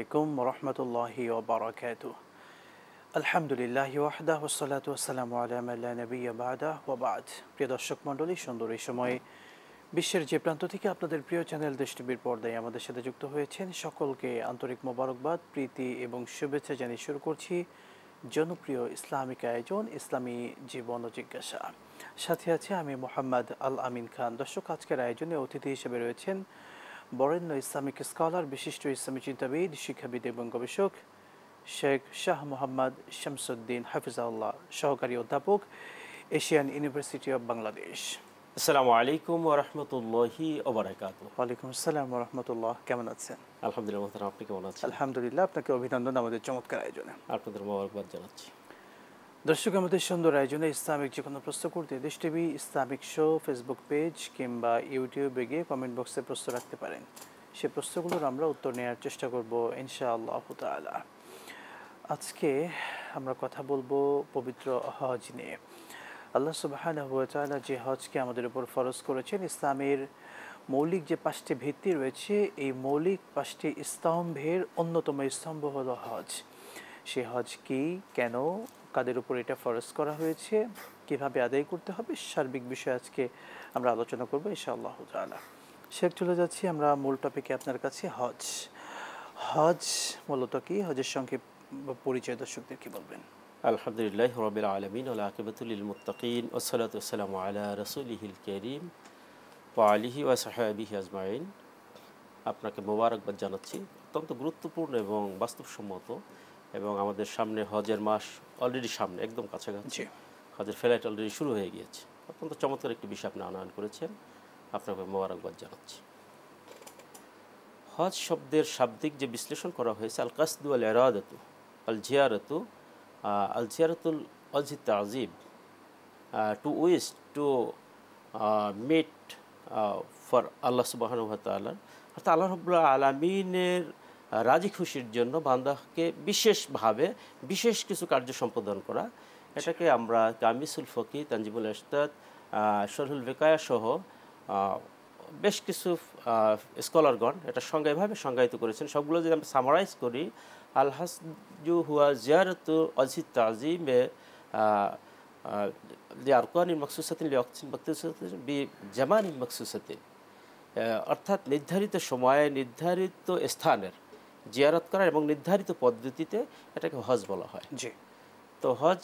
আলাইকুম ওরহমতুল্লাহি ওবারাকাতুহ। আলহামদুলিল্লাহি ওয়াহদাহু ওয়াসসালাতু ওয়াসসালামু আলা মান লা নাবিয়্যা বা'দাহু ওয়া বা'দ। প্রিয় দর্শক মণ্ডলী, সুন্দর এই সময়ে বিশ্বের যে প্রান্ত থেকে আপনাদের প্রিয় চ্যানেল দেশ টিভির পর্দায় আমাদের সাথে যুক্ত হয়েছেন সকলকে আন্তরিক মোবারকবাদ, প্রীতি এবং শুভেচ্ছা জানিয়ে শুরু করছি জনপ্রিয় ইসলামিক আয়োজন ইসলামী জীবন ও জিজ্ঞাসা। সাথে আছে আমি মোহাম্মদ আল আমিন খান। দর্শক, আজকের আয়োজনে অতিথি হিসেবে রয়েছেন বরেণ্য ইসলামিক স্কলার, বিশিষ্ট ইসলামী চিন্তাবিদ, শিক্ষাবিদ এবং গবেষক শেখ শাহ মোহাম্মদ শামসুদ্দিন হাফিজাউল্লাহ, সহকারী অধ্যাপক, এশিয়ান ইউনিভার্সিটি অব বাংলাদেশ। আসসালামু আলাইকুম ওয়া রাহমাতুল্লাহি ওয়া বারাকাতুহু। ওয়ালাইকুম আসসালাম ওয়া রাহমাতুল্লাহ। কেমন আছেন? আলহামদুলিল্লাহ মোহতারাম, আপনি কেমন আছেন? আলহামদুলিল্লাহ, আপনাকে অভিনন্দন আমাদের চমৎকার আয়োজনে। আপনাদের মোবারকবাদ জানাচ্ছি। দর্শক, আমাদের সুন্দর আয়োজনে ইসলামিক যে কোনো প্রশ্ন করতে দেশ TV Islamic show Facebook page কিংবা ইউটিউবে গিয়ে কমেন্ট বক্সে প্রশ্ন রাখতে পারেন। সে প্রশ্নগুলোর আমরা উত্তর নেওয়ার চেষ্টা করব ইনশাআল্লাহ তাআলা। আজকে আমরা কথা বলবো পবিত্র হজ নিয়ে। আল্লাহ সুবহানাহু ওয়া তাআলা যে হজকে আমাদের উপর ফরজ করেছেন, ইসলামের মৌলিক যে 5টি ভিত্তি রয়েছে, এই মৌলিক 5টি স্তম্ভের অন্যতম স্তম্ভ হলো হজ। সে হজ কি, কেন, কাদের উপর এটা ফরজ করা হয়েছে, কিভাবে আদায় করতে হবে, সার্বিক বিষয়ে আজকে আমরা আলোচনা করবো ইনশাআল্লাহ তাআলা। শেখ, চলে যাচ্ছি আমরা মূল টপিকে আপনার কাছে। হজ হজ মূলত কি? হজের সংক্ষেপ পরিচয় দর্শকদের কি বলবেন? আলহামদুলিল্লাহি রাব্বিল আলামিন ওয়া আকিবাতুল লিল মুত্তাকিন ওয়াসসালাতু ওয়াসসালামু আলা রাসূলিহিল কারীম ওয়া আলিহি ওয়া সাহবিহি আজমাইন। আপনাকে মোবারকবাদ জানাচ্ছি। অত্যন্ত গুরুত্বপূর্ণ এবং বাস্তবসম্মত, এবং আমাদের সামনে হজের মাস অলরেডি সামনে, একদম কাছাকাছি। হজের ফ্লাইট অলরেডি শুরু হয়ে গিয়েছে। অত্যন্ত চমৎকার একটি বিষয় আপনি আনয়ন করেছেন, আপনাকে মোবারকবাদ জানাচ্ছি। হজ শব্দের শাব্দিক যে বিশ্লেষণ করা হয়েছে, আল কাসদু আল ইরাদাতু আল জিয়ারাতু, আল জিয়ারাতুল ওয়াজহি তাযিব, to wish, to meet for Allah সুবহানাহু ওয়া তাআলা, অর্থাৎ আল্লাহ রাব্বুল আলামিনের রাজি খুশির জন্য বান্দাকে বিশেষভাবে বিশেষ কিছু কার্য সম্পাদন করা। এটাকে আমরা কামিসুল ফকি, তানজিমুল ইরশাদ, শরহুল বিকায়া সহ বেশ কিছু স্কলারগণ এটা এভাবে সংজ্ঞায়িত করেছেন। সবগুলো যদি আমরা সামারাইজ করি, আল হাজু হুয়া জিয়ারাতু ওয়াজহি তাযিমে লিআরকানিন মাখসুসাতিন লিওয়াক্তিন মাখসুসাতিন বিজামানিন মাখসুসাতিন, অর্থাৎ নির্ধারিত সময়ে নির্ধারিত স্থানের জিয়ারত করা এবং নির্ধারিত পদ্ধতিতে এটাকে হজ বলা হয়। জি। তো হজ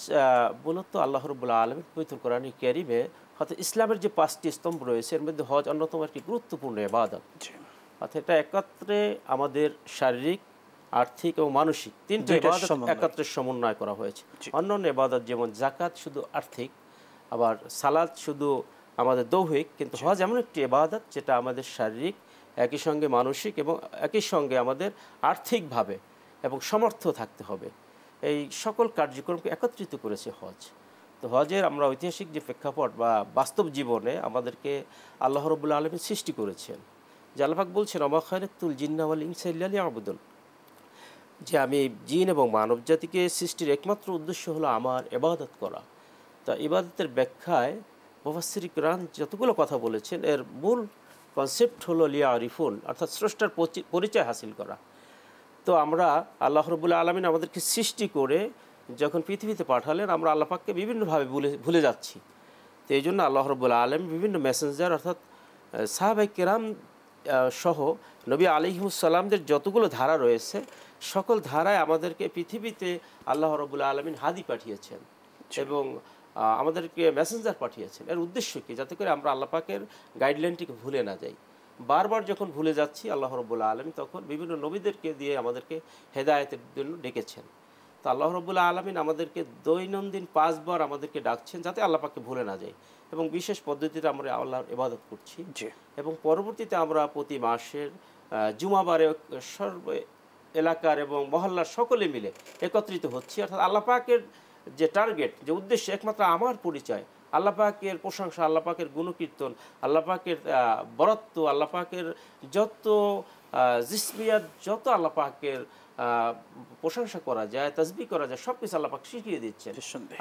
মূলত আল্লাহ রাব্বুল আলামিন পবিত্র কোরআনে কারীমে, অর্থাৎ ইসলামের যে 5টি স্তম্ভ রয়েছে এর মধ্যে হজ অন্যতম একটি গুরুত্বপূর্ণ ইবাদত। অর্থাৎ এটা একত্রে আমাদের শারীরিক, আর্থিক এবং মানসিক 3টি ইবাদত একত্রে সমন্বয় করা হয়েছে। অন্যান্য ইবাদত যেমন যাকাত শুধু আর্থিক, আবার সালাত শুধু আমাদের দৈহিক, কিন্তু হজ এমন একটি ইবাদত যেটা আমাদের শারীরিক, একই সঙ্গে মানসিক এবং একই সঙ্গে আমাদের আর্থিকভাবে এবং সমর্থ থাকতে হবে। এই সকল কার্যক্রমকে একত্রিত করেছে হজ। তো হজের আমরা ঐতিহাসিক যে প্রেক্ষাপট বা বাস্তব জীবনে আমাদেরকে আল্লাহ রাব্বুল আলামিন সৃষ্টি করেছেন, যে আল্লাহ পাক বলছেন ওমা খালাকতুল জিন্না ওয়াল ইনসা ইল্লা লিয়াবুদুন, যে আমি জিন এবং মানব জাতিকে সৃষ্টির একমাত্র উদ্দেশ্য হলো আমার ইবাদত করা। তা ইবাদতের ব্যাখ্যায় মুফাসসির কিরাম যতগুলো কথা বলেছেন, এর মূল কনসেপ্ট হলো লিয়ারিফুন, অর্থাৎ স্রষ্টার পরিচয় হাসিল করা। তো আমরা আল্লাহ রাব্বুল আলামিন আমাদেরকে সৃষ্টি করে যখন পৃথিবীতে পাঠালেন, আমরা আল্লাহ পাককে বিভিন্নভাবে ভুলে যাচ্ছি। তো এই জন্য আল্লাহ রাব্বুল আলামিন বিভিন্ন মেসেঞ্জার, অর্থাৎ সাহাবায়ে কেরাম সহ নবী আলাইহিস সালামদের যতগুলো ধারা রয়েছে, সকল ধারায় আমাদেরকে পৃথিবীতে আল্লাহ রাব্বুল আলামিন হাদি পাঠিয়েছেন এবং আমাদেরকে মেসেঞ্জার পাঠিয়েছেন। এর উদ্দেশ্য কি? যাতে করে আমরা আল্লাহ পাকের গাইডলাইনটিকে ভুলে না যাই। বারবার যখন ভুলে যাচ্ছি, আল্লাহ রাব্বুল আলামিন তখন বিভিন্ন নবীদেরকে দিয়ে আমাদেরকে হেদায়েতের জন্য ডেকেছেন। তো আল্লাহ রাব্বুল আলামিন আমাদেরকে দৈনন্দিন 5 বার আমাদেরকে ডাকছেন যাতে আল্লাহ পাককে ভুলে না যাই, এবং বিশেষ পদ্ধতিতে আমরা আল্লাহর ইবাদত করছি। এবং পরবর্তীতে আমরা প্রতি মাসের জুমাবারে সর্ব এলাকার এবং মহল্লার সকলে মিলে একত্রিত হচ্ছি, অর্থাৎ আল্লাহ পাকের যে টার্গেট, যে উদ্দেশ্য, একমাত্র আমার পরিচয়, আল্লাহ পাকের প্রশংসা, আল্লাহ পাকের গুণকীর্তন, আল্লাহ পাকের বরত্ব, আল্লাহ পাকের যত জিসমিয়াত, যত আল্লাহ পাকের প্রশংসা করা যায়, তাসবিহ করা যায়, সব কিছু আল্লাহ পাক শিখিয়ে দিচ্ছেন।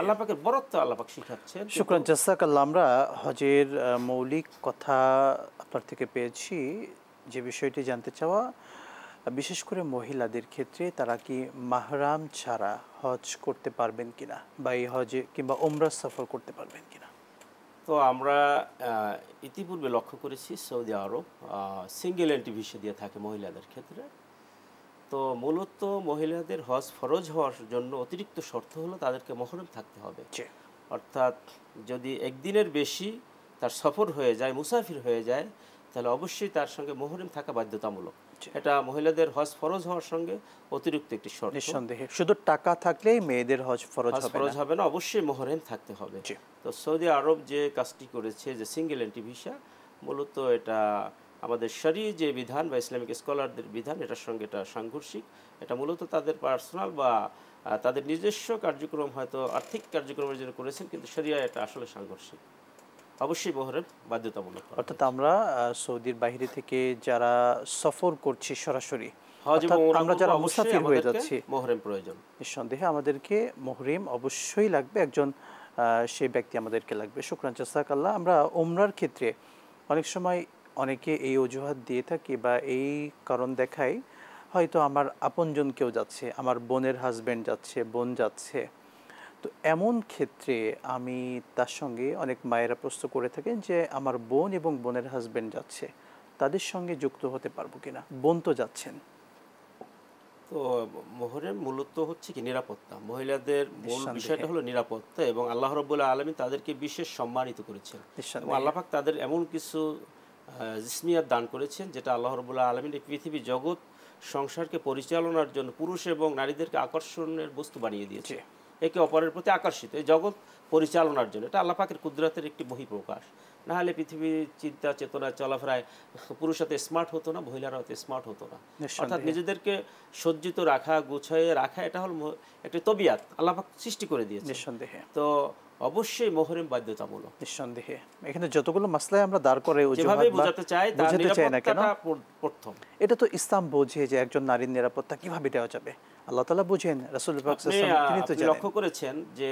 আল্লাহ পাকের বরত্ব আল্লাহ পাক শিখাচ্ছেন। শুকরান, জাযাকাল্লাহ। আমরা হজের মৌলিক কথা আপনার থেকে পেয়েছি। যে বিষয়টি জানতে চাওয়া, বিশেষ করে মহিলাদের ক্ষেত্রে তারা কি মাহরাম ছাড়া হজ করতে পারবেন কিনা, বা এই হজে কিংবা ওমরা সফর করতে পারবেন কিনা? তো আমরা ইতিপূর্বে লক্ষ্য করেছি সৌদি আরব সিঙ্গেল এন্ট্রি ভিসা দিয়ে থাকে মহিলাদের ক্ষেত্রে। তো মূলত মহিলাদের হজ ফরজ হওয়ার জন্য অতিরিক্ত শর্ত হলো তাদেরকে মহরম থাকতে হবে। জি, অর্থাৎ যদি একদিনের বেশি তার সফর হয়ে যায়, মুসাফির হয়ে যায়, তাহলে অবশ্যই তার সঙ্গে মহরম থাকা বাধ্যতামূলক। জি। এটা মহিলাদের হজ ফরজ হওয়ার সঙ্গে অতিরিক্ত একটি শর্ত। নিঃসন্দেহে শুধু টাকা থাকলেই মেয়েদের হজ ফরজ হজ হবে ফরজ না। হবে না, অবশ্যই মহরম থাকতে হবে। জি, তো সৌদি আরব যে কাজটি করেছে যে সিঙ্গেল এন্ট্রি ভিসা, মূলত এটা আমাদের শরীয় যে বিধান বা ইসলামিক স্কলারদের বিধান, এটার সঙ্গে এটা সাংঘর্ষিক। এটা মূলত তাদের পার্সোনাল বা তাদের নিজস্ব কার্যক্রম, হয়তো আর্থিক কার্যক্রমের জন্য করেছেন, কিন্তু শরিয়া এটা আসলে সাংঘর্ষিক। অবশ্যই মহরম বাধ্যতামূলক। অর্থাৎ আমরা সৌদির বাইরে থেকে যারা সফর করছি সরাসরি, হজ এবং অর্থাৎ ওমরা আমরা করব, যারা অবশ্যই মুসাফির হয়ে আমাদেরকে যাচ্ছি, মহরম প্রয়োজন। নিঃসন্দেহে আমাদেরকে মুহরিম অবশ্যই লাগবে, একজন সেই ব্যক্তি আমাদেরকে লাগবে। শুকরান, জাযাকাল্লাহ। আমরা ওমরার ক্ষেত্রে অনেক সময় অনেকে এই অজুহাত দিয়ে থাকে বা এই কারণ দেখায়, হয়তো আমার আপনজন কেউ যাচ্ছে, আমার বোনের হাজবেন্ড যাচ্ছে, বোন যাচ্ছে। তো এমন ক্ষেত্রে আমি তার সঙ্গে, অনেক মায়েরা প্রশ্ন করে থাকেন যে আমার বোন এবং বোনের হাজবেন্ড যাচ্ছে, তাদের সঙ্গে যুক্ত হতে পারবো কিনা? বোন তো যাচ্ছেন। তো মহরম মূলত হচ্ছে কি নিরাপত্তা। মহিলাদের মূল বিষয়টা নিঃসন্দেহে, হলো নিরাপত্তা, এবং আল্লাহ রাব্বুল আলামিন তাদেরকে বিশেষ সম্মানিত করেছেন। এবং নিঃসন্দেহে, আল্লাহ পাক তাদের এমন কিছু জিসমিয়াত দান করেছেন, যেটা আল্লাহ রাব্বুল আলামিন এই পৃথিবী জগৎ সংসারকে পরিচালনার জন্য পুরুষ এবং নারীদেরকে আকর্ষণের বস্তু বানিয়ে দিয়েছে, জি, একে অপরের প্রতি আকর্ষিত এই জগৎ পরিচালনার জন্য। এটা আল্লাহ পাকের কুদরতের একটি বহিঃপ্রকাশ। না হলে পৃথিবীর চিন্তা চেতনা চলাফেরায় পুরুষ হতে স্মার্ট হতো না, মহিলারা হতে স্মার্ট হতো না। অর্থাৎ নিঃসন্দেহে, নিজেদেরকে সজ্জিত রাখা, গুছিয়ে রাখা, এটা হলো একটা তবিয়াত আল্লাহ পাক সৃষ্টি করে দিয়েছে। নিঃসন্দেহে, তো অবশ্যই মহরম বাধ্যতামূলক। নিঃসন্দেহে। এখানে যতগুলো মাসলায় আমরা দাঁড় করে যেভাবে বোঝাতে চাই তার বুঝাতে চাই না কেন, নিরাপত্তাটা প্রথম। এটা তো ইসলাম বোঝে যে একজন নারীর নিরাপত্তা কিভাবে দেওয়া যাবে। আল্লাহ তাআলা বুঝেন, রাসূল পাক আপনি সাল্লাল্লাহু আলাইহি ওয়াসাল্লাম তিনি তো আপনি জানেন। লক্ষ্য করেছেন যে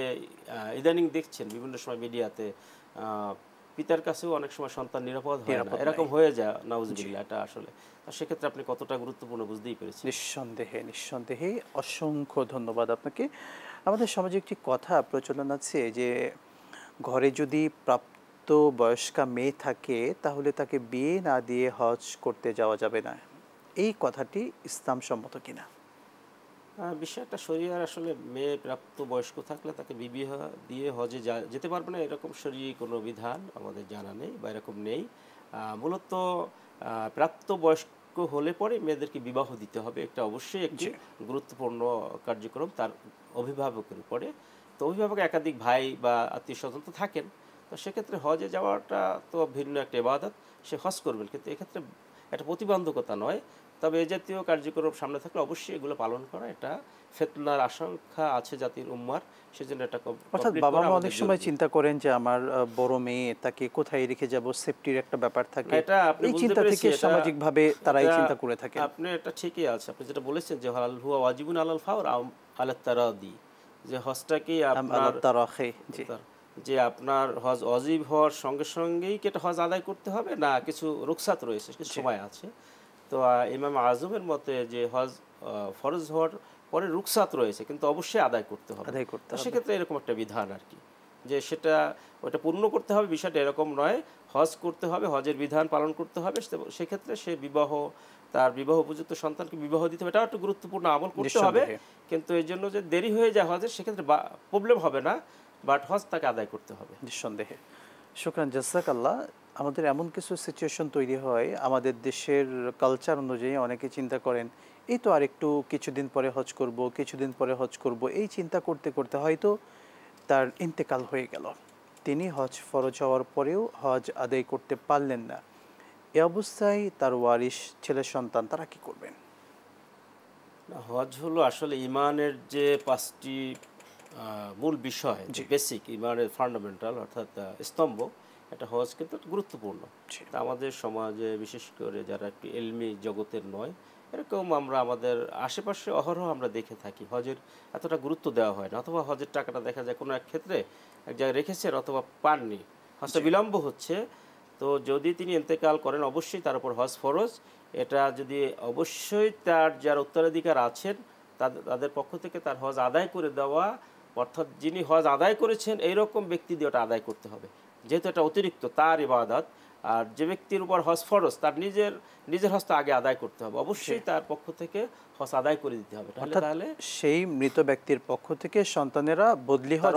ইদানিং দেখছেন বিভিন্ন সময় মিডিয়াতে পিতার কাছেও অনেক সময় সন্তান নিরাপদ হয় না, নিরাপদ এরকম নাই। হয়ে যায় নাউজুবিল্লাহ। এটা আসলে সেক্ষেত্রে আপনি কতটা গুরুত্বপূর্ণ বুঝতেই পেরেছেন। নিঃসন্দেহে, নিঃসন্দেহে। অসংখ্য ধন্যবাদ আপনাকে। আমাদের সমাজে একটি কথা প্রচলন আছে যে ঘরে যদি প্রাপ্ত বয়স্কা মেয়ে থাকে তাহলে তাকে বিয়ে না দিয়ে হজ করতে যাওয়া যাবে না। এই কথাটি ইসলাম সম্মত কিনা? বিষয়টা শরিয়ার আসলে মেয়ে প্রাপ্ত বয়স্ক থাকলে তাকে বিবাহ দিয়ে হজে যেতে পারবে না, এরকম শরীয়ী কোনো বিধান আমাদের জানা নেই বা এরকম নেই। মূলত প্রাপ্ত বয়স্ক হলে পরে মেয়েদেরকে বিবাহ দিতে হবে, এটা অবশ্যই একটি জি, গুরুত্বপূর্ণ কার্যক্রম তার অভিভাবকের উপরে। তো অভিভাবক একাধিক ভাই বা আত্মীয় স্বজন তো থাকেন, তো সেক্ষেত্রে হজে যাওয়াটা তো ভিন্ন একটা ইবাদত, সে হজ করবেন, কিন্তু এক্ষেত্রে একটা প্রতিবন্ধকতা নয়। তবে এ জাতীয় কার্যক্রম সামনে থাকলে অবশ্যই এগুলো পালন করা, এটা ফিতনার আশঙ্কা আছে জাতির উম্মার, সেজন্য এটা অর্থাৎ কমপ্লিট বাবা করা মা আমাদের অনেক সময় জরুরি। চিন্তা করেন যে আমার বড় মেয়ে, তাকে কোথায় রেখে যাব, সেফটির একটা ব্যাপার থাকে। এটা আপনি এই বুঝতে চিন্তা পেরেছি, থেকে এটা সামাজিকভাবে তারা এই এটা চিন্তা করে থাকেন। আপনি এটা ঠিকই আছে। আপনি যেটা বলেছেন যে হাল হুয়া ওয়াজিবুন আলাল ফাওর আলাত তারাদি, যে হজটা কি আপনার আল্লাহ তারাখে, জি, যে আপনার হজ অজীব হওয়ার সঙ্গে সঙ্গেই কি এটা হজ আদায় করতে হবে, না কিছু রুখসাত রয়েছে, কিছু সময় আছে। তো ইমাম আজমের মতে যে হজ ফরজ হওয়ার পরে রুখসাত রয়েছে, কিন্তু অবশ্যই আদায় করতে হবে। আদায় করতে তো হবে। সেক্ষেত্রে এরকম একটা বিধান আর কি, যে সেটা ওটা পূর্ণ করতে হবে, বিষয়টা এরকম নয়। হজ করতে হবে, হজের বিধান পালন করতে হবে, সেক্ষেত্রে সে তার বিবাহ উপযুক্ত সন্তানকে বিবাহ দিতে হবে, এটাও একটা গুরুত্বপূর্ণ আমল করতে হবে। নিঃসন্দেহে, কিন্তু এর জন্য যে দেরি হয়ে যায় হজের, সেক্ষেত্রে প্রবলেম হবে না, বাট হজ তাকে আদায় করতে হবে। নিঃসন্দেহে। শুকরান, জাযাকাল্লাহ। আমাদের এমন কিছু সিচুয়েশন তৈরি হয়, আমাদের দেশের কালচার অনুযায়ী অনেকে চিন্তা করেন এই তো আর একটু কিছুদিন পরে হজ করব, কিছুদিন পরে হজ করব, এই চিন্তা করতে করতে হয়তো তার ইন্তেকাল হয়ে গেল। তিনি হজ ফরজ হওয়ার পরেও হজ আদায় করতে পারলেন না। এ অবস্থায় তার ওয়ারিশ ছেলে সন্তান তারা কি করবেন? হজ হলো আসলে ইমানের যে পাঁচটি মূল বিষয়, যে জি, বেসিক ইমানের ফান্ডামেন্টাল, অর্থাৎ স্তম্ভ, এটা হজ কিন্তু গুরুত্বপূর্ণ। জি, তা আমাদের সমাজে বিশেষ করে যারা একটু এলমি জগতের নয়, এরকম আমরা আমাদের আশেপাশে অহরহ আমরা দেখে থাকি হজের এতটা গুরুত্ব দেওয়া হয় না, অথবা হজের টাকাটা দেখা যায় কোনো এক ক্ষেত্রে এক জায়গায় রেখেছেন অথবা পাননি, হজটা বিলম্ব হচ্ছে। তো যদি তিনি ইন্তেকাল করেন অবশ্যই তার উপর হজ ফরজ। এটা যদি অবশ্যই তার যারা উত্তরাধিকার আছেন তাদের পক্ষ থেকে তার হজ আদায় করে দেওয়া, অর্থাৎ যিনি হজ আদায় করেছেন এইরকম ব্যক্তি দিয়ে ওটা আদায় করতে হবে, যেহেতু এটা অতিরিক্ত তার ইবাদত। আর যে ব্যক্তির উপর হজ ফরজ তার নিজের হজ তো আগে আদায় করতে হবে, অবশ্যই তার পক্ষ থেকে হজ আদায় করে দিতে হবে। তাহলে সেই মৃত ব্যক্তির পক্ষ থেকে সন্তানেরা বদলি হজ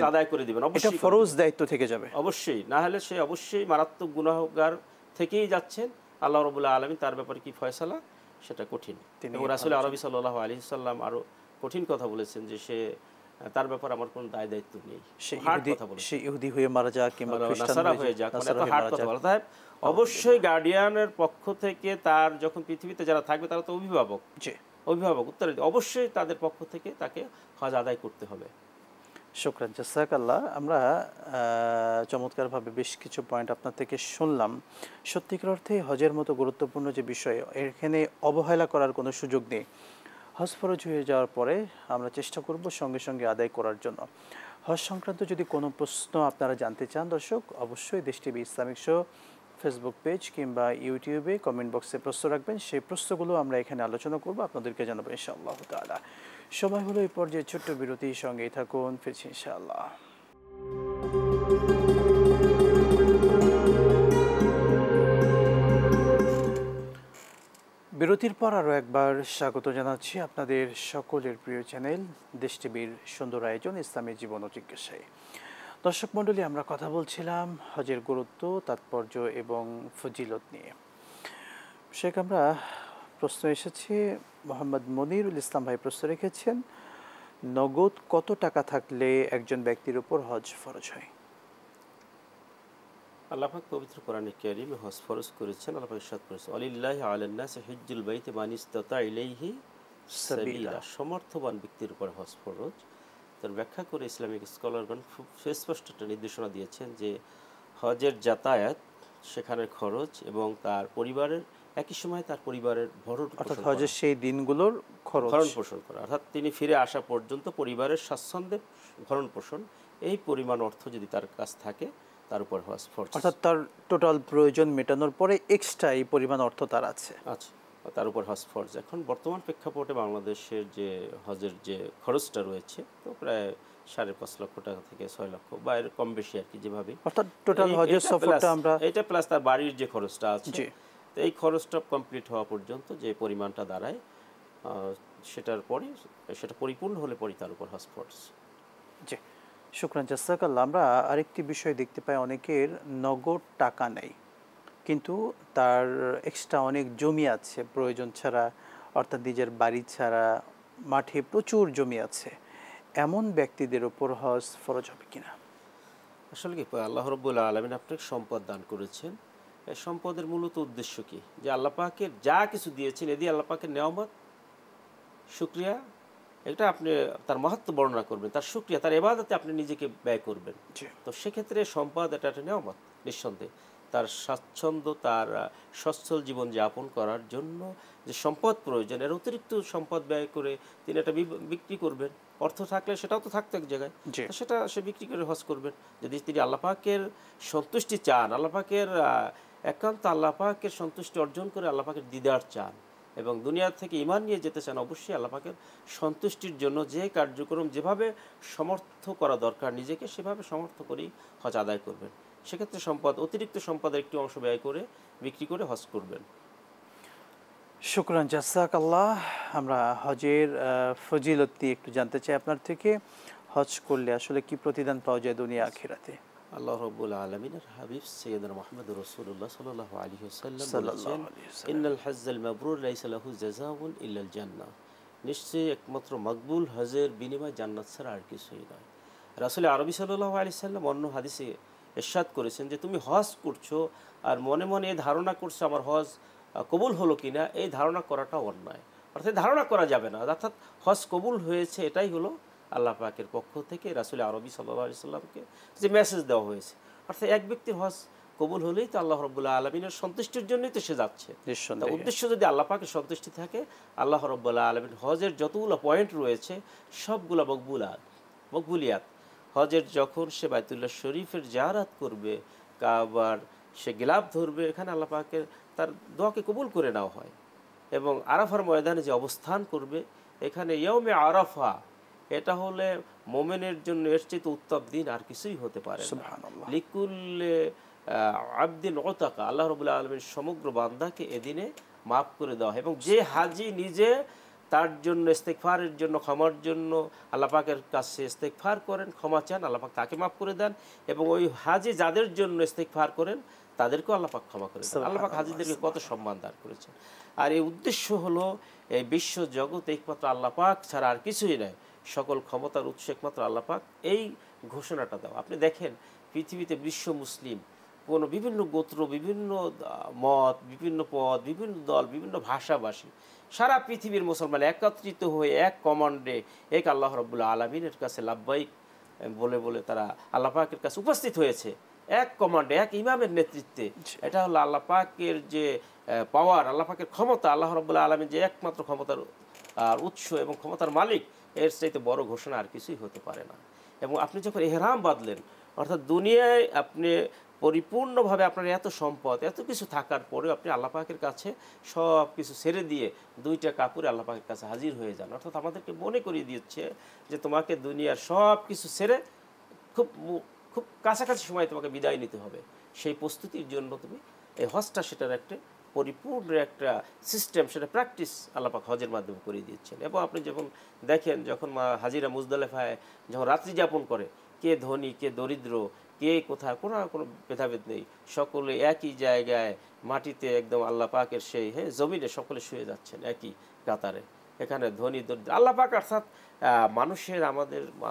আদায় করে দিবেন, এটা ফরজ দায়িত্ব থেকে যাবে অবশ্যই। না হলে সে অবশ্যই মারাত্মক গুনাহগার থেকেই যাচ্ছেন। আল্লাহ রাব্বুল আলামিন তার ব্যাপারে কি ফয়সালা সেটা কঠিন। এবং রাসূল আরবি সাল্লাল্লাহু আলাইহি সাল্লাম আরো কঠিন কথা বলেছেন যে সে তার ব্যাপারে আমার কোনো দায় দায়িত্ব নেই। সে ইহুদি হয়ে মারা যাক কিংবা খ্রিস্টান হয়ে যাক, মানে এত হার্ড কথা বলা। তাই অবশ্যই গার্ডিয়ানের পক্ষ থেকে তার যখন পৃথিবীতে যারা থাকবে তারা তো অভিভাবক উত্তরাধিকারী, অবশ্যই তাদের পক্ষ থেকে তাকে হজ আদায় করতে হবে। শুকরান, জাযাকাল্লাহ। আমরা চমৎকারভাবে বেশ কিছু পয়েন্ট আপনার থেকে শুনলাম। সত্যিকার অর্থে হজের মতো গুরুত্বপূর্ণ যে বিষয়, এখানে অবহেলা করার কোনো সুযোগ নেই। হজ ফরজ হয়ে যাওয়ার পরে আমরা চেষ্টা করব সঙ্গে সঙ্গে আদায় করার জন্য। হজ সংক্রান্ত যদি কোনো প্রশ্ন আপনারা জানতে চান দর্শক, অবশ্যই দেশ TV Islamic show Facebook page কিংবা ইউটিউবে কমেন্ট বক্সে প্রশ্ন রাখবেন। সেই প্রশ্নগুলো আমরা এখানে আলোচনা করব, আপনাদেরকে জানাবো ইনশাআল্লাহ তাআলা। সময় হলো এই পর্যায়ে ছোট্ট বিরতির সঙ্গেই থাকুন, ফিরছি ইনশাআল্লাহ। বিরতির পর আরও একবার স্বাগত জানাচ্ছি আপনাদের সকলের প্রিয় চ্যানেল দেশ টিভির সুন্দর আয়োজন ইসলামী জীবন ও জিজ্ঞাসায়। দর্শক মণ্ডলী, আমরা কথা বলছিলাম হজের গুরুত্ব, তাৎপর্য এবং ফজিলত নিয়ে। শেখ, আমরা প্রশ্ন এসেছে, মোহাম্মদ মনিরুল ইসলাম ভাই প্রশ্ন রেখেছেন, নগদ কত টাকা থাকলে একজন ব্যক্তির উপর হজ ফরজ হয়? আল্লাহ পাক পবিত্র কোরআনে কারীমে হজ ফরজ করেছেন। আল্লাহ পাক ইরশাদ করেছেন, ওয়ালিল্লাহি আলান নাসি হিজ্জুল বাইতি মান ইসতাতা ইলাইহি সাবিলা। সমর্থবান ব্যক্তির উপর হজ ফরজ। তার ব্যাখ্যা করে ইসলামিক স্কলারগণ খুব সুস্পষ্ট একটা নির্দেশনা দিয়েছেন যে হজের যাতায়াত, সেখানের খরচ এবং তার পরিবারের একই সময় তার পরিবারের ভরণ হজের সেই দিনগুলোর ভরণ পোষণ করা, অর্থাৎ তিনি ফিরে আসা পর্যন্ত পরিবারের স্বাচ্ছন্দ্যে ভরণ পোষণ, এই পরিমাণ অর্থ যদি তার কাছ থাকে তার উপর হজ ফরজ। অর্থাৎ তার টোটাল প্রয়োজন মেটানোর পরে এক্সট্রা এই পরিমাণ অর্থ তার আছে, তার উপর হজ ফরজ। এখন বর্তমান প্রেক্ষাপটে বাংলাদেশের যে হজের যে খরচটা রয়েছে, তো প্রায় 5.5 লক্ষ টাকা থেকে 6 লক্ষ বা এর কম বেশি আর কি, যেভাবে অর্থাৎ টোটাল হজের সফরটা আমরা এটা প্লাস তার বাড়ির যে খরচটা আছে, তো এই খরচটা কমপ্লিট হওয়া পর্যন্ত যে পরিমাণটা দাঁড়ায় সেটার পরে সেটা পরিপূর্ণ হলে পরে তার উপর হজ ফরজ। জি, শুকরান, জাযাকাল্লাহ। আমরা আরেকটি বিষয় দেখতে পাই, অনেকের নগদ টাকা নেই কিন্তু তার এক্সট্রা অনেক জমি আছে প্রয়োজন ছাড়া, অর্থাৎ নিজের বাড়ি ছাড়া মাঠে প্রচুর জমি আছে, এমন ব্যক্তিদের উপর হজ ফরজ হবে কিনা? আসলে কি, আল্লাহ রাব্বুল আলামিন আপনাকে সম্পদ দান করেছেন, এই সম্পদের মূলত উদ্দেশ্য কি? যে আল্লাহ পাকের যা কিছু দিয়েছেন এদি আল্লাহ পাকের নেয়ামত, শুকরিয়া, এটা আপনি তার মাহাত্ম্য বর্ণনা করবেন, তার শুকরিয়া, তার ইবাদতে আপনি নিজেকে ব্যয় করবেন। তো সেক্ষেত্রে সম্পদ এটা একটা নেয়ামত নিঃসন্দেহে। তার স্বাচ্ছন্দ্য, তার সচ্ছল জীবন যাপন করার জন্য যে সম্পদ প্রয়োজন, এর অতিরিক্ত সম্পদ ব্যয় করে তিনি এটা বিক্রি করবেন। অর্থ থাকলে সেটাও তো থাকতো এক জায়গায়, সেটা সে বিক্রি করে হজ করবেন। যদি তিনি আল্লাহ পাকের সন্তুষ্টি চান, আল্লাহ পাকের একান্ত আল্লাহ পাকের সন্তুষ্টি অর্জন করে আল্লাহ পাকের দিদার চান এবং দুনিয়া থেকে ঈমান নিয়ে যেতে চান, অবশ্যই আল্লাহ পাকের সন্তুষ্টির জন্য যে কার্যক্রম যেভাবে সমর্থ করা দরকার নিজেকে, সেভাবে সমর্থ করেই হজ আদায় করবেন। সেক্ষেত্রে সম্পদ, অতিরিক্ত সম্পদের একটি অংশ ব্যয় করে বিক্রি করে হজ করবেন। শুকরান, জাযাকাল্লাহ। আমরা হজের ফজিলতটি একটু জানতে চাই আপনার থেকে। হজ করলে আসলে কি প্রতিদান পাওয়া যায় দুনিয়া আখিরাতে? আল্লাহ রাব্বুল আলামিনের হাবিব সাইয়্যিদুনা মুহাম্মদুর রাসূলুল্লাহ সাল্লাল্লাহু আলাইহি ওয়াসাল্লাম বলেছেন, ইন্নাল হাজ্জাল মাবরুর লাইসা লাহু জাযাউন ইল্লাল জান্নাহ। নিশ্চয়ই একমাত্র মকবুল হজের বিনিময় জান্নাত ছাড়া আর কিছুই নয়। রাসূল আরবি সাল্লাল্লাহু আলাইহি ওয়াসাল্লাম অন্য হাদিসে ইরশাদ করেছেন যে তুমি হজ করছো আর মনে মনে এই ধারণা করছো আমার হজ কবুল হলো কিনা, এই ধারণা করাটা অন্যায়। অর্থাৎ ধারণা করা যাবে না, অর্থাৎ হজ কবুল হয়েছে এটাই হলো আল্লাহ পাকের পক্ষ থেকে রাসূল আরবি সাল্লাল্লাহু আলাইহি সাল্লামকে যে মেসেজ দেওয়া হয়েছে। অর্থাৎ এক ব্যক্তির হজ কবুল হলেই তো আল্লাহ রাব্বুল আলামিনের সন্তুষ্টির জন্যই তো সে যাচ্ছে। উদ্দেশ্য যদি আল্লাহ পাকের সন্তুষ্টি থাকে, আল্লাহ রাব্বুল আলামিন হজের যতগুলো পয়েন্ট রয়েছে সবগুলো মকবুলিয়াত। হজের যখন সে বাইতুল্লাহ শরীফের জিয়ারত করবে, কাবার সে গিলাফ ধরবে, এখানে আল্লাহ পাকের তার দোয়াকে কবুল করে নেওয়া হয়। এবং আরাফার ময়দানে যে অবস্থান করবে, এখানে ইয়ৌমে আরাফা, এটা হলে মোমেনের জন্য এর চেয়ে উত্তম দিন আর কিছুই হতে পারে না। সুবহানাল্লাহ। লিকুল্লে আবদিন ওতাকা, আল্লাহ রাব্বুল আলামিন সমগ্র বান্দাকে এদিনে মাফ করে দেওয়া হয়। এবং যে হাজি নিজে তার জন্য ইস্তেগফারের জন্য, ক্ষমার জন্য আল্লাহ পাকের কাছে ইস্তেগফার করেন, ক্ষমা চান, আল্লাহ পাক তাকে মাফ করে দেন। এবং ওই হাজি যাদের জন্য ইস্তেগফার করেন তাদেরকেও আল্লাহ পাক ক্ষমা করে দেন। আল্লাহ পাক হাজিদেরকে কত সম্মান দান করেছেন। আর এই উদ্দেশ্য হলো এই বিশ্ব জগৎ একমাত্র আল্লাহ পাক ছাড়া আর কিছুই নয়, সকল ক্ষমতার উৎস একমাত্র আল্লাহ পাক, এই ঘোষণাটা দাও। আপনি দেখেন পৃথিবীতে বিশ্ব মুসলিম কোনো বিভিন্ন গোত্র, বিভিন্ন মত, বিভিন্ন পদ, বিভিন্ন দল, বিভিন্ন ভাষাভাষী, সারা পৃথিবীর মুসলমান একত্রিত হয়ে এক কমান্ডে এক আল্লাহ রাব্বুল আলামিনের কাছে লাব্বাইক বলে বলে তারা আল্লাহ পাকের কাছে উপস্থিত হয়েছে এক কমান্ডে, এক ইমামের নেতৃত্বে। এটা হলো আল্লাহ পাকের যে পাওয়ার, আল্লাহ পাকের ক্ষমতা, আল্লাহ রাব্বুল আলামিন যে একমাত্র ক্ষমতার উৎস এবং ক্ষমতার মালিক, এর চাইতে বড় ঘোষণা আর কিছুই হতে পারে না। এবং আপনি যখন ইহরাম বাঁধলেন, অর্থাৎ দুনিয়ায় আপনি পরিপূর্ণভাবে আপনার এত সম্পদ, এত কিছু থাকার পরেও আপনি আল্লাহ পাকের কাছে সব কিছু ছেড়ে দিয়ে দুইটা কাপড়ে আল্লাহ পাকের কাছে হাজির হয়ে যান। অর্থাৎ আমাদেরকে মনে করিয়ে দিচ্ছে যে তোমাকে দুনিয়ার সব কিছু ছেড়ে খুব খুব কাছাকাছি সময় তোমাকে বিদায় নিতে হবে। সেই প্রস্তুতির জন্য তুমি এই হজটা, সেটার একটা পরিপূর্ণ একটা সিস্টেম, সেটা প্র্যাকটিস আল্লাহ পাক হজের মাধ্যমে করিয়ে দিচ্ছেন। এবং আপনি যখন দেখেন, যখন হাজিরা মুজদালেফায় যখন রাত্রি যাপন করে, কে ধনী কে দরিদ্র, কে কোথায়, কোনো ভেদাভেদ নেই, সকলে একই জায়গায় মাটিতে একদম আল্লাহ পাকের সেই জমিনে সকলে শুয়ে যাচ্ছেন একই কাতারে। এখানে ধনী দরিদ্র আল্লাহ পাক, অর্থাৎ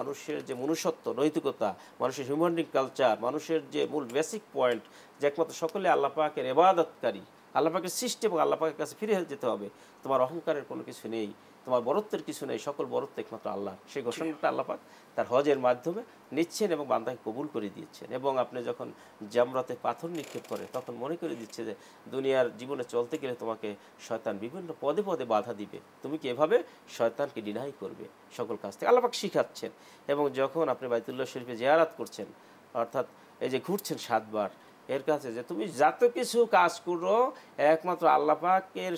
মানুষের যে মনুষ্যত্ব, নৈতিকতা, মানুষের হিউম্যানিক কালচার, মানুষের যে মূল বেসিক পয়েন্ট, যে একমাত্র সকলে আল্লাহ পাকের ইবাদতকারী, আল্লাহ পাকের সৃষ্টি এবং আল্লাহ পাকের কাছে ফিরে যেতে হবে। তোমার অহংকারের কোনো কিছু নেই, তোমার বরত্বের কিছু নেই, সকল বরত্ব একমাত্র আল্লাহ। সেই ঘোষণাটা আল্লাহ পাক তার হজের মাধ্যমে নিচ্ছেন এবং বান্দাকে কবুল করে দিচ্ছেন। এবং আপনি যখন জামরাতে পাথর নিক্ষেপ করে, তখন মনে করে দিচ্ছে যে দুনিয়ার জীবনে চলতে গেলে তোমাকে শয়তান বিভিন্ন পদে পদে বাধা দিবে, তুমি কি এভাবে শয়তানকে ডিনাই করবে সকল কাজ থেকে, আল্লাহ পাক শিখাচ্ছেন। এবং যখন আপনি বাইতুল্লাহ শরীফে জিয়ারাত করছেন, অর্থাৎ এই যে ঘুরছেন 7 বার, এর কাছে যে তুমি যত কিছু কাজ করো একমাত্র আল্লাহ পাকের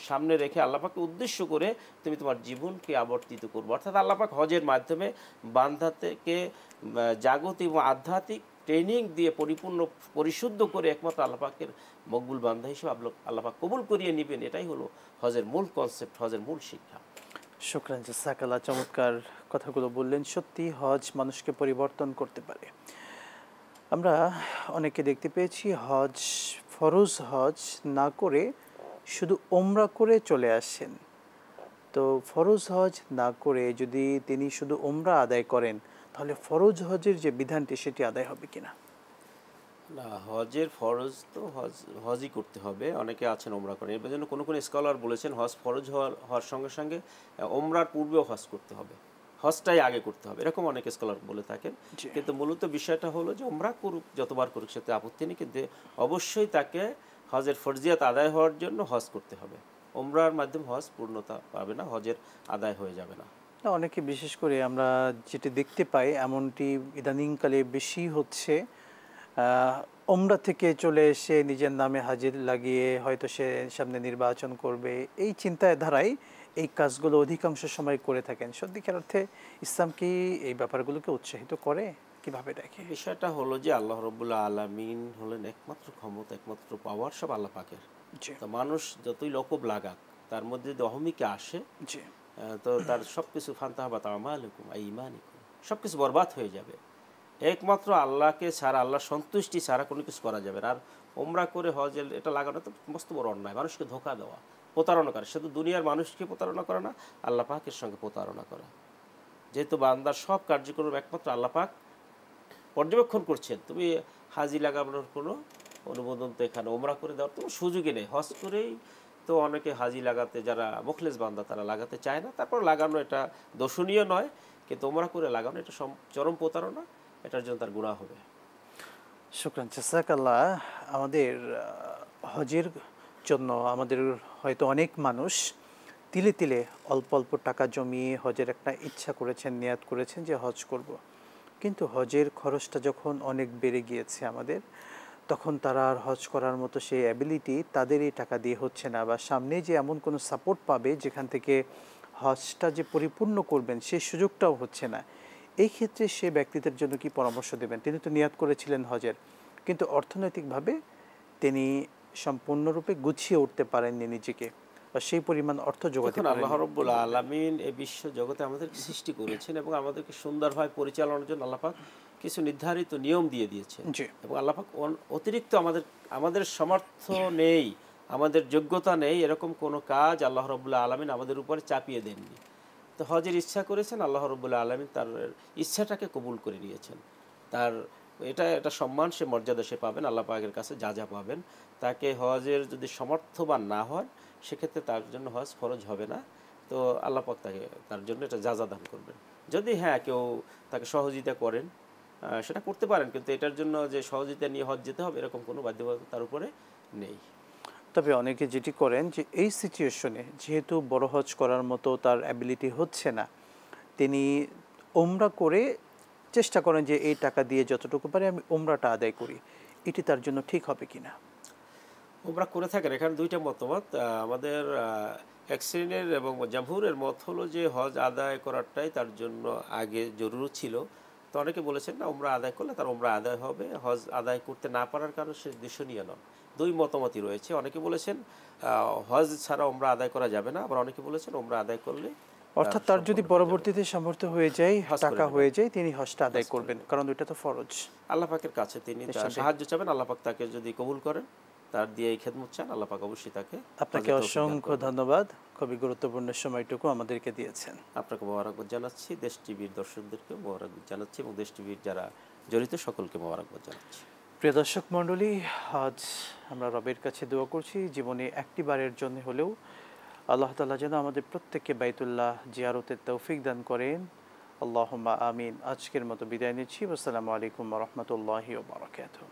সামনে রেখে, আল্লাহ পাককে উদ্দেশ্য করে তুমি তোমার জীবনকে আবর্তিত করবো। অর্থাৎ আল্লাহ পাক হজের মাধ্যমে বান্দা থেকে জাগতিক এবং আধ্যাত্মিক ট্রেনিং দিয়ে পরিপূর্ণ পরিশুদ্ধ করে একমাত্র আল্লাহ পাকের মকবুল বান্দা হিসেবে আল্লাহ পাক কবুল করিয়ে নেবেন। এটাই হলো হজের মূল কনসেপ্ট, হজের মূল শিক্ষা। শুকরান জাযাকাল্লাহ, চমৎকার কথাগুলো বললেন। সত্যি হজ মানুষকে পরিবর্তন করতে পারে। আমরা অনেকে দেখতে পেয়েছি হজ, ফরজ হজ না করে শুধু ওমরা করে চলে আসেন। তো ফরজ হজ না করে যদি তিনি শুধু ওমরা আদায় করেন, তাহলে ফরজ হজের যে বিধানটি সেটি আদায় হবে কিনা? না, হজের ফরজ তো হজই করতে হবে। অনেকে আছেন ওমরা করেন, এর জন্য কোনো স্কলার বলেছেন হজ ফরজ হওয়ার সঙ্গে সঙ্গে ওমরার পূর্বেও হজ করতে হবে, হজটাই আগে করতে হবে, এরকম অনেক স্কলার বলে থাকেন। কিন্তু মূলত বিষয়টা হলো যে ওমরা করুক, যতবার করুক সেটা আপত্তি নেই, কিন্তু অবশ্যই তাকে হজের ফরজিয়াত আদায় হওয়ার জন্য হজ করতে হবে। ওমরার মাধ্যমে হজ পূর্ণতা পাবে না, হজের আদায় হয়ে যাবে না। অনেকে, বিশেষ করে আমরা যেটি দেখতে পাই, এমনটি ইদানিংকালে বেশি হচ্ছে, ওমরা থেকে চলে এসে নিজের নামে হাজির লাগিয়ে হয়তো সে সামনে নির্বাচন করবে, এই চিন্তায় ধারাই এই কাজগুলো অধিকাংশ সময় করে থাকেন। সত্যিকার অর্থে ইসলাম কি এই ব্যাপারগুলোকে উৎসাহিত করে? কিভাবে দেখে? বিষয়টা হলো যে আল্লাহ রাব্বুল আলামিন হলেন একমাত্র ক্ষমতা, একমাত্র পাওয়ার সব আল্লাহ পাকের। তো মানুষ যতই লকব লাগাক, তার মধ্যে যদি অহমিকে আসে, তো তার সবকিছু ফান্তাহাবাত আমালুকুম আইমানিকুম, সবকিছু বরবাদ হয়ে যাবে। একমাত্র আল্লাহকে ছাড়া, আল্লাহর সন্তুষ্টি ছাড়া কোনো কিছু করা যাবে না। আর ওমরা করে হজের এটা লাগানো তো মস্ত বড় অন্যায়, মানুষকে ধোঁকা দেওয়া, প্রতারণা করে। শুধু দুনিয়ার মানুষকে প্রতারণা করে না, আল্লাহ পাকের সঙ্গে প্রতারণা করা। যেহেতু বান্দার সব কার্যক্রম একমাত্র আল্লাহ পাক পর্যবেক্ষণ করছেন, তুমি হাজি লাগানোর কোনো অনুমোদন তো এখানে ওমরা করে দেওয়ার তো সুযোগই নেই। হজ করেই তো অনেকে হাজি লাগাতে, যারা মুখলেস বান্দা তারা লাগাতে চায় না, তারপর লাগানো এটা দোষণীয় নয়, কিন্তু ওমরা করে লাগানো এটা চরম প্রতারণা, এটার জন্য তার গুনাহ হবে। শুকরান জাযাকাল্লাহ। আমাদের হজের জন্য আমাদের হয়তো অনেক মানুষ তিলে তিলে অল্প অল্প টাকা জমিয়ে হজের একটা ইচ্ছা করেছেন, নিয়াত করেছেন যে হজ করব। কিন্তু হজের খরচটা যখন অনেক বেড়ে গিয়েছে আমাদের, তখন তারা আর হজ করার মতো সেই অ্যাবিলিটি তাদের এই টাকা দিয়ে হচ্ছে না, বা সামনে যে এমন কোনো সাপোর্ট পাবে যেখান থেকে হজটা যে পরিপূর্ণ করবেন সেই সুযোগটাও হচ্ছে না, এই ক্ষেত্রে সে ব্যক্তিদের জন্য কি পরামর্শ দেবেন? তিনি তো নিয়াত করেছিলেন হজের, কিন্তু অর্থনৈতিকভাবে তিনি সম্পূর্ণরূপে গুছিয়ে উঠতে পারেননি নিজেকে, বা সেই পরিমাণ অর্থ জোগাতে দেখুন, আল্লাহ পারেননি। রাব্বুল আলামিন এই বিশ্ব জগতে আমাদেরকে সৃষ্টি করেছেন এবং আমাদেরকে সুন্দরভাবে পরিচালনার জন্য আল্লাহ পাক কিছু নির্ধারিত নিয়ম দিয়ে দিয়েছেন। জি, এবং আল্লাহ পাক অতিরিক্ত আমাদের সামর্থ্য নেই, আমাদের যোগ্যতা নেই এরকম কোনো কাজ আল্লাহ রাব্বুল আলামিন আমাদের উপরে চাপিয়ে দেননি। তো হজের ইচ্ছা করেছেন, আল্লাহ রাব্বুল আলামিন তার ইচ্ছাটাকে কবুল করে নিয়েছেন। তার এটা সম্মান, সে মর্যাদা সে পাবেন আল্লাহ পাকের কাছে যা যা পাবেন। তাকে হজের যদি সমর্থবান না হয় সেক্ষেত্রে তার জন্য হজ ফরজ হবে না। তো আল্লাহ পাক তার জন্য এটা যাজা দান করবেন। যদি হ্যাঁ কেউ তাকে সহযোগিতা করেন সেটা করতে পারেন, কিন্তু এটার জন্য যে সহযোগিতা নিয়ে হজ যেতে হবে এরকম কোনো বাধ্যবাধকতা তার উপরে নেই। তবে অনেকে যেটি করেন যে এই সিচুয়েশনে যেহেতু বড় হজ করার মতো তার অ্যাবিলিটি হচ্ছে না, তিনি ওমরা করে চেষ্টা করেন যে এই টাকা দিয়ে যতটুকু পারি আমি ওমরাটা আদায় করি, এটি তার জন্য ঠিক হবে কিনা? ওমরা করে থাকেন, এখানে দুইটা মতামত। আমাদের এক শ্রেণীর এবং জামহুরের মত হলো যে হজ আদায় করাটাই তার জন্য আগে জরুরি ছিল। তো অনেকে বলেছেন না, ওমরা আদায় করলে তার ওমরা আদায় হবে, হজ আদায় করতে না পারার কারণে সে দূষণীয় নন। দুই মতামতই রয়েছে। অনেকে বলেছেন হজ ছাড়া ওমরা আদায় করা যাবে না, আবার অনেকে বলেছেন ওমরা আদায় করলে অর্থাৎ তার যদি পরবর্তীতে সামর্থ্য হয়ে যায়, হজ করে টাকা নেবেন। হয়ে যায়, তিনি হজটা আদায় হজ করে করবেন, নেবেন। কারণ ওইটা তো ফরজ। আল্লাহ পাকের কাছে তিনি তার নিঃসন্দেহে। সাহায্য চাবেন, আল্লাহ পাক তাকে যদি কবুল করেন, তার দিয়ে এই খেদমত চান, আল্লাহ পাক অবশ্যই তাকে আপনাকে হজের তৌফিক দান অসংখ্য করবেন। ধন্যবাদ, খুবই গুরুত্বপূর্ণ সময়টুকু আমাদেরকে দিয়েছেন। আপনাকে মোবারকবাদ জানাচ্ছি, দেশ টিভির দর্শকদেরকে মোবারকবাদ জানাচ্ছি এবং দেশ টিভির যারা জড়িত সকলকে মোবারকবাদ জানাচ্ছি। প্রিয় দর্শক মণ্ডলী, আজ আমরা রবের কাছে দোয়া করছি জীবনে একটি বারের জন্য হলেও আল্লাহ তাআলা যেন আমাদের প্রত্যেককে বাইতুল্লাহ জিয়ারতের তৌফিক দান করেন। আল্লাহুম্মা আমিন। আজকের মতো বিদায় নিচ্ছি। আসসালামু আলাইকুম ওয়া রাহমাতুল্লাহি ওয়া বারাকাতুহু।